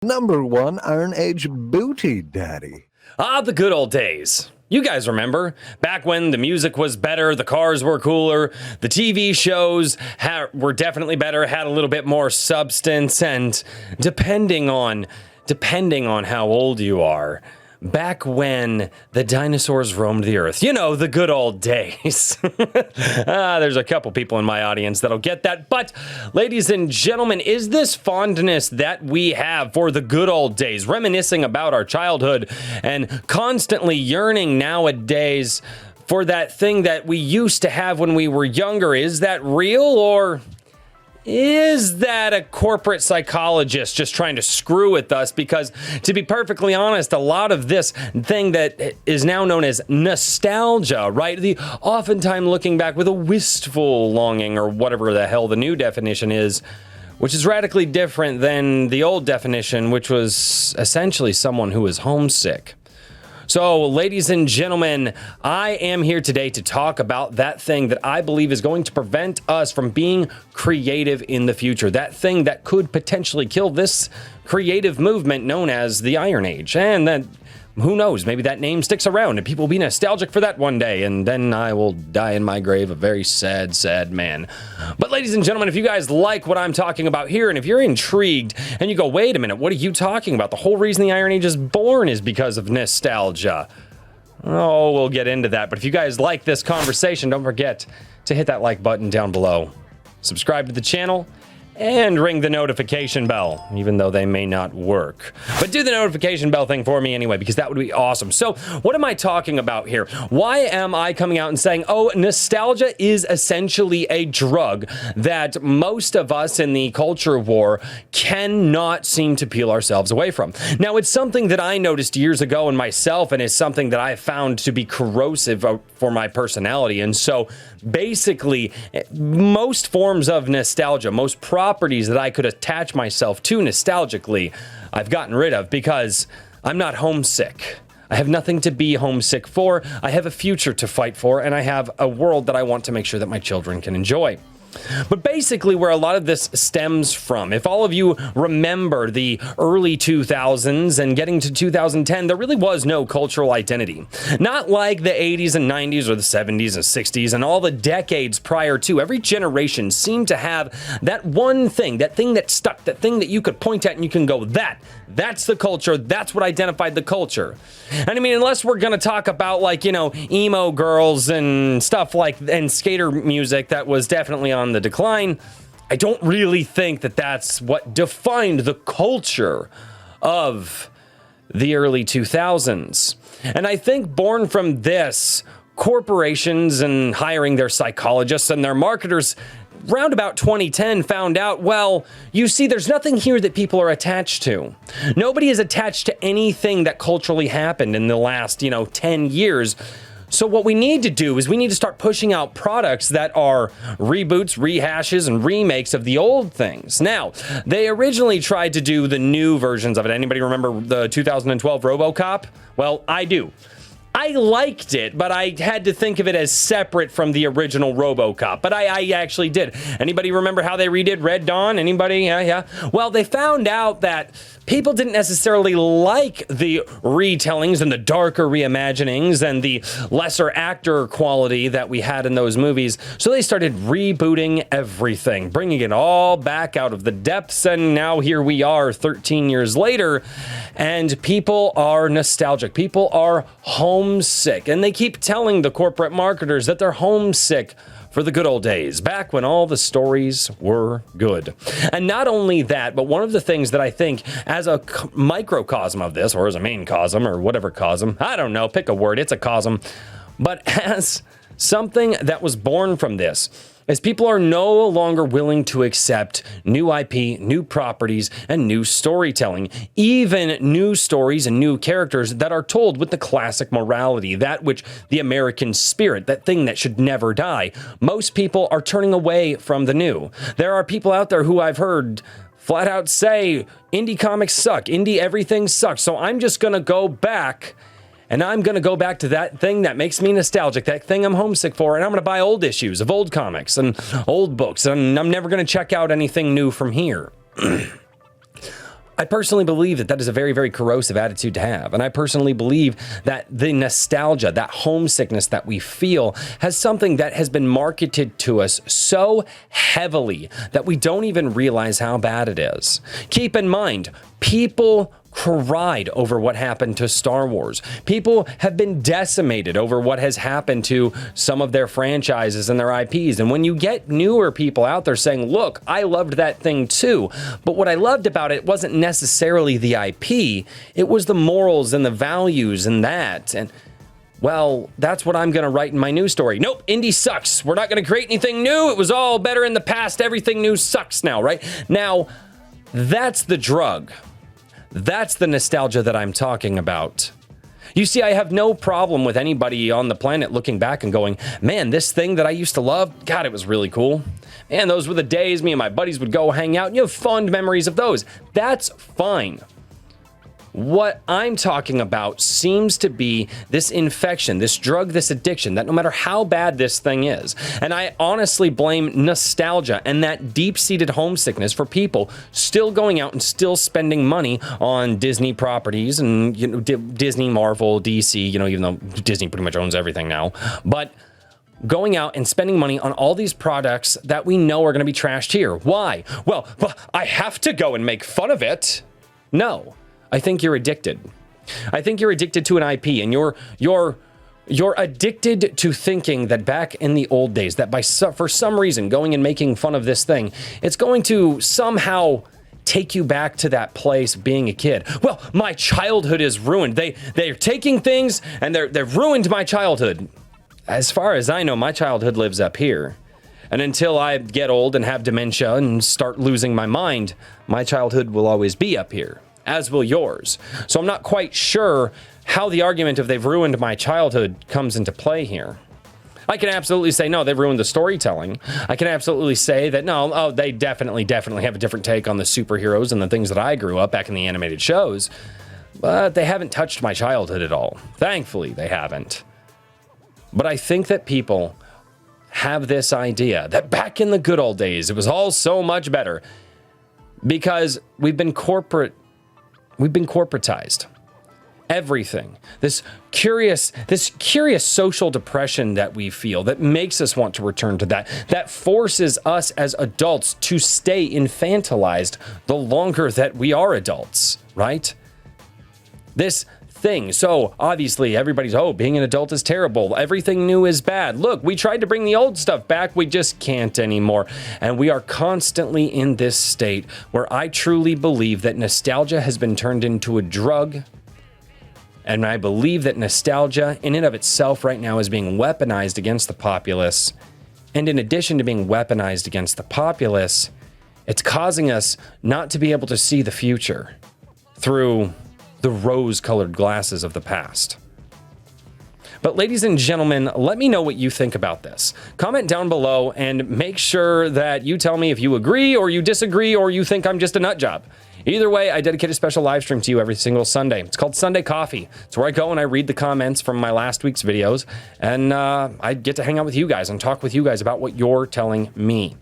#1 Iron Age booty daddy. Ah, the good old days. You guys remember, back when the music was better, the cars were cooler, the TV shows were definitely better, had a little bit more substance, and depending on how old you are, back when the dinosaurs roamed the earth. You know, the good old days. There's a couple people in my audience that'll get that. But, ladies and gentlemen, is this fondness that we have for the good old days, reminiscing about our childhood and constantly yearning nowadays for that thing that we used to have when we were younger, is that real, or is that a corporate psychologist just trying to screw with us? Because, to be perfectly honest, a lot of this thing that is now known as nostalgia, right? The oftentimes looking back with a wistful longing, or whatever the hell the new definition is, which is radically different than the old definition, which was essentially someone who was homesick. So, ladies and gentlemen, I am here today to talk about that thing that I believe is going to prevent us from being creative in the future. That thing that could potentially kill this creative movement known as the Iron Age. And then, who knows, maybe that name sticks around and people will be nostalgic for that one day, and then I will die in my grave a very sad, sad man. But ladies and gentlemen, if you guys like what I'm talking about here, and if you're intrigued and you go, wait a minute, what are you talking about? The whole reason the Iron Age is born is because of nostalgia. Oh, we'll get into that. But if you guys like this conversation, don't forget to hit that like button down below. Subscribe to the channel and ring the notification bell, even though they may not work. But do the notification bell thing for me anyway, because that would be awesome. So, what am I talking about here? Why am I coming out and saying, oh, nostalgia is essentially a drug that most of us in the culture war cannot seem to peel ourselves away from? Now, it's something that I noticed years ago in myself, and is something that I found to be corrosive for my personality. And so, basically, most forms of nostalgia, most properties that I could attach myself to nostalgically, I've gotten rid of because I'm not homesick. I have nothing to be homesick for. I have a future to fight for, and I have a world that I want to make sure that my children can enjoy. But basically, where a lot of this stems from, if all of you remember the early 2000s and getting to 2010, there really was no cultural identity. Not like the 80s and 90s or the 70s and 60s and all the decades prior to. Every generation seemed to have that one thing, that thing that stuck, that thing that you could point at and you can go, that's the culture, that's what identified the culture. And I mean, unless we're going to talk about, like, you know, emo girls and stuff like, and skater music that was definitely on the decline, I don't really think that that's what defined the culture of the early 2000s. And I think born from this, corporations and hiring their psychologists and their marketers round about 2010 found out, well, you see, there's nothing here that people are attached to. Nobody is attached to anything that culturally happened in the last, 10 years. So what we need to do is we need to start pushing out products that are reboots, rehashes, and remakes of the old things. Now, they originally tried to do the new versions of it. Anybody remember the 2012 RoboCop? Well, I do. I liked it, but I had to think of it as separate from the original RoboCop. But I actually did. Anybody remember how they redid Red Dawn? Anybody? Yeah. Well, they found out that people didn't necessarily like the retellings and the darker reimaginings and the lesser actor quality that we had in those movies. So they started rebooting everything, bringing it all back out of the depths. And now here we are 13 years later, and people are nostalgic. People are homesick. And they keep telling the corporate marketers that they're homesick for the good old days, back when all the stories were good. And not only that, but one of the things that I think as a microcosm of this, or as a main cosm, or whatever cosm, I don't know, pick a word, it's a cosm, but as something that was born from this, as people are no longer willing to accept new IP, new properties, and new storytelling, even new stories and new characters that are told with the classic morality, that which the American spirit, that thing that should never die. Most people are turning away from the new. There are people out there who I've heard flat out say, indie comics suck, indie everything sucks, so I'm just gonna go back. And I'm going to go back to that thing that makes me nostalgic, that thing I'm homesick for, and I'm going to buy old issues of old comics and old books, and I'm never going to check out anything new from here. I personally believe that that is a very, very corrosive attitude to have. And I personally believe that the nostalgia, that homesickness that we feel has something that has been marketed to us so heavily that we don't even realize how bad it is. Keep in mind, people cried over what happened to Star Wars. People have been decimated over what has happened to some of their franchises and their IPs. And when you get newer people out there saying, look, I loved that thing too, but what I loved about it wasn't necessarily the IP, it was the morals and the values and that. And well, that's what I'm going to write in my news story. Nope, indie sucks. We're not going to create anything new. It was all better in the past. Everything new sucks now, right? Now, that's the drug. That's the nostalgia that I'm talking about. You see, I have no problem with anybody on the planet looking back and going, man, this thing that I used to love, God, it was really cool. Man, those were the days me and my buddies would go hang out, and you have fond memories of those. That's fine. What I'm talking about seems to be this infection, this drug, this addiction, that no matter how bad this thing is, and I honestly blame nostalgia and that deep-seated homesickness for people still going out and still spending money on Disney properties and, you know, Disney, Marvel, DC, you know, even though Disney pretty much owns everything now, but going out and spending money on all these products that we know are going to be trashed here. Why? Well, I have to go and make fun of it. No. I think you're addicted. I think you're addicted to an IP, and you're addicted to thinking that back in the old days, that for some reason going and making fun of this thing, it's going to somehow take you back to that place being a kid. Well, my childhood is ruined. They're taking things and they've ruined my childhood. As far as I know, my childhood lives up here. And until I get old and have dementia and start losing my mind, my childhood will always be up here, as will yours. So I'm not quite sure how the argument of they've ruined my childhood comes into play here. I can absolutely say, no, they've ruined the storytelling. I can absolutely say that, no, they definitely have a different take on the superheroes and the things that I grew up back in the animated shows. But they haven't touched my childhood at all. Thankfully, they haven't. But I think that people have this idea that back in the good old days, it was all so much better because we've been corporatized. Everything. This curious social depression that we feel that makes us want to return to that forces us as adults to stay infantilized the longer that we are adults, right? This thing. So obviously everybody's, being an adult is terrible. Everything new is bad. Look, we tried to bring the old stuff back. We just can't anymore. And we are constantly in this state where I truly believe that nostalgia has been turned into a drug. And I believe that nostalgia in and of itself right now is being weaponized against the populace. And in addition to being weaponized against the populace, it's causing us not to be able to see the future through the rose-colored glasses of the past. But ladies and gentlemen, let me know what you think about this. Comment down below and make sure that you tell me if you agree or you disagree or you think I'm just a nut job. Either way, I dedicate a special live stream to you every single Sunday. It's called Sunday Coffee. It's where I go and I read the comments from my last week's videos, and I get to hang out with you guys and talk with you guys about what you're telling me.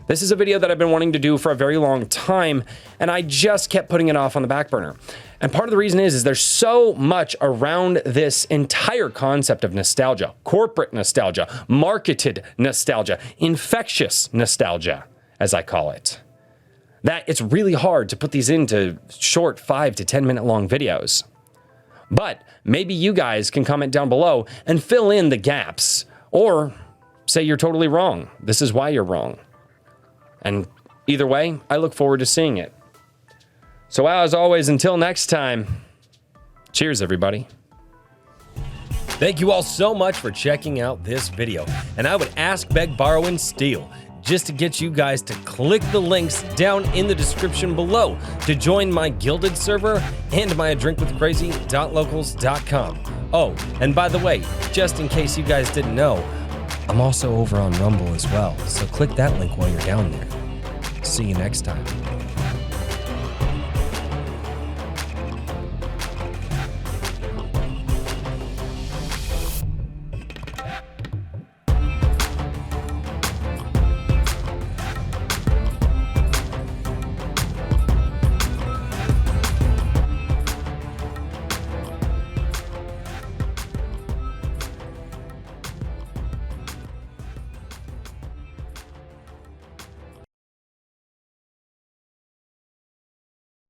This is a video that I've been wanting to do for a very long time, and I just kept putting it off on the back burner. And part of the reason is there's so much around this entire concept of nostalgia, corporate nostalgia, marketed nostalgia, infectious nostalgia, as I call it, that it's really hard to put these into short 5 to 10 minute long videos. But maybe you guys can comment down below and fill in the gaps, or say you're totally wrong. This is why you're wrong. And either way, I look forward to seeing it. So as always, until next time, cheers, everybody. Thank you all so much for checking out this video. And I would ask, beg, borrow, and steal just to get you guys to click the links down in the description below to join my Guilded server and my drinkwithcrazy.locals.com. Oh, and by the way, just in case you guys didn't know, I'm also over on Rumble as well, so click that link while you're down there. See you next time.